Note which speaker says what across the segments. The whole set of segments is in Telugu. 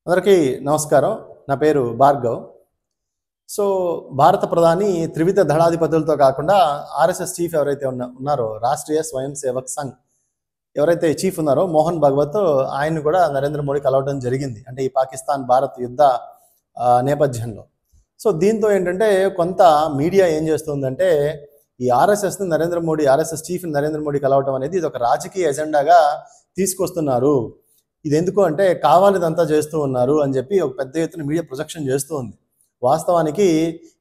Speaker 1: అందరికీ నమస్కారం. నా పేరు భార్గవ్. సో, భారత ప్రధాని త్రివిధ దళాధిపతులతో కాకుండా ఆర్ఎస్ఎస్ చీఫ్ ఎవరైతే ఉన్నారో రాష్ట్రీయ స్వయం సేవక్ సంఘ్ ఎవరైతే చీఫ్ ఉన్నారో మోహన్ భగవత్ ఆయన్ని కూడా నరేంద్ర మోడీ కలవడం జరిగింది. అంటే ఈ పాకిస్తాన్ భారత్ యుద్ధ నేపథ్యంలో. సో, దీంతో ఏంటంటే కొంత మీడియా ఏం చేస్తుందంటే ఈ ఆర్ఎస్ఎస్ చీఫ్ని నరేంద్ర మోడీ కలవటం అనేది ఇది ఒక రాజకీయ ఎజెండాగా తీసుకొస్తున్నారు. ఇది ఎందుకు అంటే కావాలిదంతా చేస్తూ ఉన్నారు అని చెప్పి ఒక పెద్ద ఎత్తున మీడియా ప్రొజెక్షన్ చేస్తూ ఉంది. వాస్తవానికి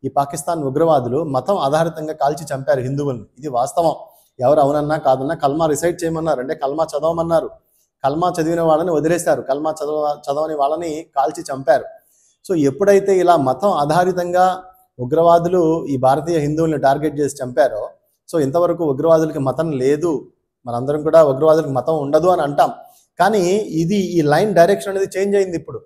Speaker 1: ఈ పాకిస్తాన్ ఉగ్రవాదులు మతం ఆధారితంగా కాల్చి చంపారు హిందువుల్ని. ఇది వాస్తవం. ఎవరు అవునన్నా కాదన్నా కల్మా రిసైట్ చేయమన్నారు, అంటే కల్మా చదవమన్నారు. కల్మా చదివిన వాళ్ళని వదిలేశారు, కల్మా చదవని వాళ్ళని కాల్చి చంపారు. సో ఎప్పుడైతే ఇలా మతం ఆధారితంగా ఉగ్రవాదులు ఈ భారతీయ హిందువుల్ని టార్గెట్ చేసి చంపారో, సో ఇంతవరకు ఉగ్రవాదులకి మతం లేదు, మనందరం కూడా ఉగ్రవాదులకి మతం ఉండదు అని అంటాం. కానీ ఈ లైన్ డైరెక్షన్ అనేది చేంజ్ అయింది. ఇప్పుడు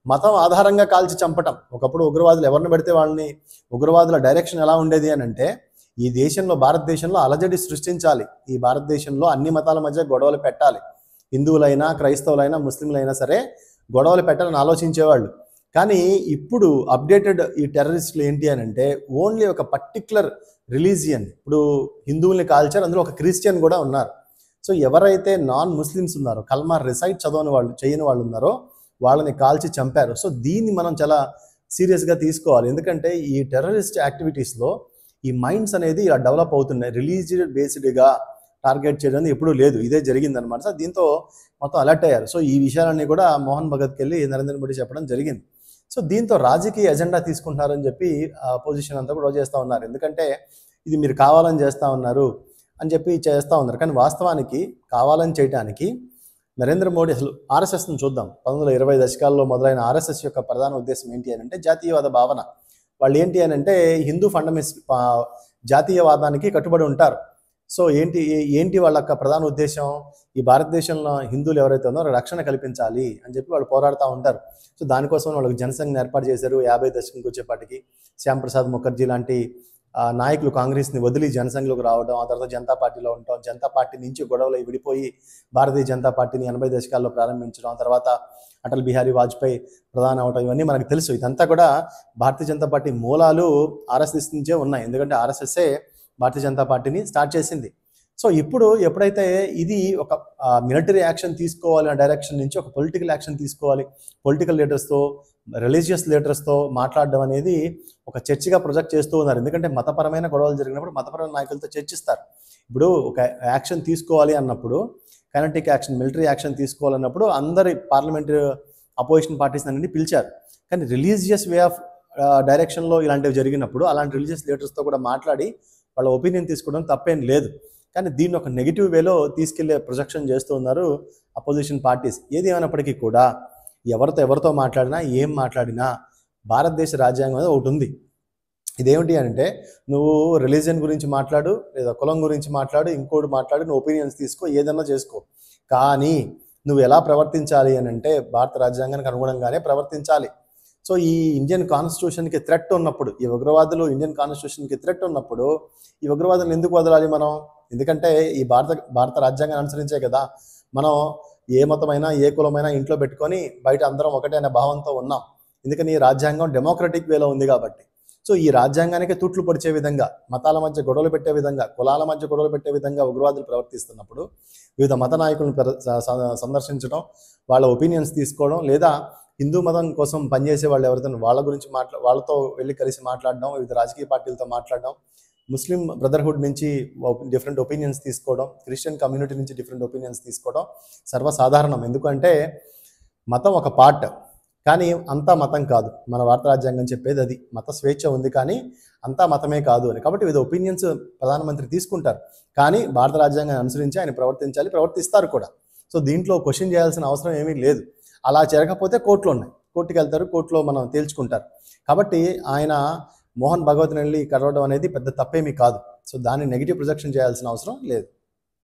Speaker 1: మతం ఆధారంగా కాల్చి చంపటం. ఒకప్పుడు ఉగ్రవాదులు ఎవరిని పెడితే వాళ్ళని, ఉగ్రవాదుల డైరెక్షన్ ఎలా ఉండేది అని అంటే ఈ దేశంలో భారతదేశంలో అలజడి సృష్టించాలి, ఈ భారతదేశంలో అన్ని మతాల మధ్య గొడవలు పెట్టాలి, హిందువులైనా క్రైస్తవులైనా ముస్లింలైనా సరే గొడవలు పెట్టాలని ఆలోచించేవాళ్ళు. కానీ ఇప్పుడు అప్డేటెడ్ ఈ టెర్రరిస్టులు ఏంటి అని అంటే ఓన్లీ ఒక పర్టిక్యులర్ రిలీజియన్, ఇప్పుడు హిందువుల్ని కాల్చారు, అందులో ఒక క్రిస్టియన్ కూడా ఉన్నారు. సో ఎవరైతే నాన్ ముస్లిమ్స్ ఉన్నారో, కల్మా రిసైట్ చేయని వాళ్ళు ఉన్నారో వాళ్ళని కాల్చి చంపారు. సో దీన్ని మనం చాలా సీరియస్గా తీసుకోవాలి. ఎందుకంటే ఈ టెర్రరిస్ట్ యాక్టివిటీస్లో ఈ మైండ్స్ అనేది ఇలా డెవలప్ అవుతున్నాయి. రిలీజియస్ బేస్డ్గా టార్గెట్ చేయడం ఎప్పుడూ లేదు, ఇదే జరిగిందనమాట. సో దీంతో మొత్తం అలర్ట్ అయ్యారు. సో ఈ విషయాలన్నీ కూడా మోహన్ భగత్కి వెళ్ళి నరేంద్ర మోడీ చెప్పడం జరిగింది. సో దీంతో రాజకీయ ఎజెండా తీసుకుంటున్నారని చెప్పి అపోజిషన్ అంతా కూడా చేస్తూ ఉన్నారు. ఎందుకంటే ఇది మీరు కావాలని చేస్తూ ఉన్నారు అని చెప్పి చేస్తూ ఉన్నారు. కానీ వాస్తవానికి కావాలని చేయడానికి నరేంద్ర మోడీ అసలు ఆర్ఎస్ఎస్ని చూద్దాం. 1920 దశకాల్లో మొదలైన ఆర్ఎస్ఎస్ యొక్క ప్రధాన ఉద్దేశం ఏంటి అని అంటే జాతీయవాద భావన. వాళ్ళు ఏంటి అని అంటే హిందూ జాతీయవాదానికి కట్టుబడి ఉంటారు. సో ఏంటి వాళ్ళ యొక్క ప్రధాన ఉద్దేశం, ఈ భారతదేశంలో హిందువులు ఎవరైతే ఉన్నారో రక్షణ కల్పించాలి అని చెప్పి వాళ్ళు పోరాడుతూ ఉంటారు. సో దానికోసం వాళ్ళకి జనసంఘ్ ఏర్పాటు చేశారు. 50 దశకంకి వచ్చేపాటికి శ్యాంప్రసాద్ ముఖర్జీ లాంటి నాయకులు కాంగ్రెస్ని వదిలి జనసంఘ్లోకి రావడం, ఆ తర్వాత జనతా పార్టీలో ఉండటం, జనతా పార్టీ నుంచి గొడవలు విడిపోయి భారతీయ జనతా పార్టీని 80 దశకాల్లో ప్రారంభించడం, ఆ తర్వాత అటల్ బిహారీ వాజ్పేయి ప్రధాని అవడం, ఇవన్నీ మనకు తెలుసు. ఇదంతా కూడా భారతీయ జనతా పార్టీ మూలాలు ఆర్ఎస్ఎస్ నుంచే ఉన్నాయి. ఎందుకంటే ఆర్ఎస్ఎస్ఏ భారతీయ జనతా పార్టీని స్టార్ట్ చేసింది. సో ఇప్పుడు ఎప్పుడైతే ఇది ఒక మిలిటరీ యాక్షన్ తీసుకోవాలి అనే డైరెక్షన్ నుంచి ఒక పొలిటికల్ యాక్షన్ తీసుకోవాలి, పొలిటికల్ లీడర్స్తో రిలీజియస్ లీడర్స్తో మాట్లాడడం అనేది ఒక చర్చగా ప్రొజెక్ట్ చేస్తూ ఉన్నారు. ఎందుకంటే మతపరమైన గొడవలు జరిగినప్పుడు మతపరమైన నాయకులతో చర్చిస్తారు. ఇప్పుడు ఒక యాక్షన్ తీసుకోవాలి అన్నప్పుడు, కైనెటిక్ యాక్షన్, మిలిటరీ యాక్షన్ తీసుకోవాలన్నప్పుడు అందరి పార్లమెంటరీ అపోజిషన్ పార్టీస్ అన్ని పిలిచారు. కానీ రిలీజియస్ వే ఆఫ్ డైరెక్షన్లో ఇలాంటివి జరిగినప్పుడు అలాంటి రిలీజియస్ లీడర్స్తో కూడా మాట్లాడి వాళ్ళ ఒపీనియన్ తీసుకోవడం తప్పేం లేదు. కానీ దీన్ని ఒక నెగిటివ్ వేలో తీసుకెళ్లే ప్రొజెక్షన్ చేస్తూ ఉన్నారు అపోజిషన్ పార్టీస్. ఏది ఏమైనప్పటికీ కూడా ఎవరితో మాట్లాడినా ఏం మాట్లాడినా భారతదేశ రాజ్యాంగం అనేది ఒకటి ఉంది. ఇదేమిటి అంటే నువ్వు రిలీజియన్ గురించి మాట్లాడు, లేదా కులం గురించి మాట్లాడు, ఇంకోటి మాట్లాడు, నువ్వు ఒపీనియన్స్ తీసుకో, ఏదన్నా చేసుకో. కానీ నువ్వు ఎలా ప్రవర్తించాలి అని అంటే భారత రాజ్యాంగానికి అనుగుణంగానే ప్రవర్తించాలి. సో ఈ ఇండియన్ కాన్స్టిట్యూషన్కి థ్రెట్ ఉన్నప్పుడు, ఈ ఉగ్రవాదులు ఇండియన్ కాన్స్టిట్యూషన్కి థ్రెట్ ఉన్నప్పుడు ఈ ఉగ్రవాదులను ఎందుకు వదలాలి మనం? ఎందుకంటే ఈ భారత రాజ్యాంగాన్ని అనుసరించే కదా మనం ఏ మతమైనా ఏ కులమైనా ఇంట్లో పెట్టుకొని బయట అందరం ఒకటే అనే భావంతో ఉన్నాం. ఎందుకని రాజ్యాంగం డెమోక్రటిక్ వేలో ఉంది కాబట్టి. సో ఈ రాజ్యాంగానికి తూట్లు పొడిచే విధంగా, మతాల మధ్య గొడవలు పెట్టే విధంగా, కులాల మధ్య గొడవలు పెట్టే విధంగా ఉగ్రవాదులు ప్రవర్తిస్తున్నప్పుడు వివిధ మత నాయకులను సందర్శించడం, వాళ్ళ ఒపీనియన్స్ తీసుకోవడం, లేదా హిందూ మతం కోసం పనిచేసే వాళ్ళు ఎవరైతే వాళ్ళ గురించి వాళ్ళతో వెళ్ళి కలిసి మాట్లాడడం, వివిధ రాజకీయ పార్టీలతో మాట్లాడడం, ముస్లిం బ్రదర్హుడ్ నుంచి డిఫరెంట్ ఒపీనియన్స్ తీసుకోవడం, క్రిస్టియన్ కమ్యూనిటీ నుంచి డిఫరెంట్ ఒపీనియన్స్ తీసుకోవడం సర్వసాధారణం. ఎందుకంటే మతం ఒక పార్ట్, కానీ అంతా మతం కాదు. మన భారత రాజ్యాంగం చెప్పేది అది. మత స్వేచ్ఛ ఉంది కానీ అంతా మతమే కాదు అని. కాబట్టి వివిధ ఒపీనియన్స్ ప్రధానమంత్రి తీసుకుంటారు, కానీ భారత రాజ్యాంగాన్ని అనుసరించి ఆయన ప్రవర్తిస్తారు కూడా. సో దీంట్లో క్వశ్చన్ చేయాల్సిన అవసరం ఏమీ లేదు. అలా జరగకపోతే కోర్టులు ఉన్నాయి, కోర్టుకి వెళ్తారు, కోర్టులో మనం తేల్చుకుంటారు. కాబట్టి ఆయన మోహన్ భగవత్ని వెళ్ళి కలవడం అనేది పెద్ద తప్పేమీ కాదు. సో దాన్ని నెగిటివ్ ప్రొజెక్షన్ చేయాల్సిన అవసరం లేదు.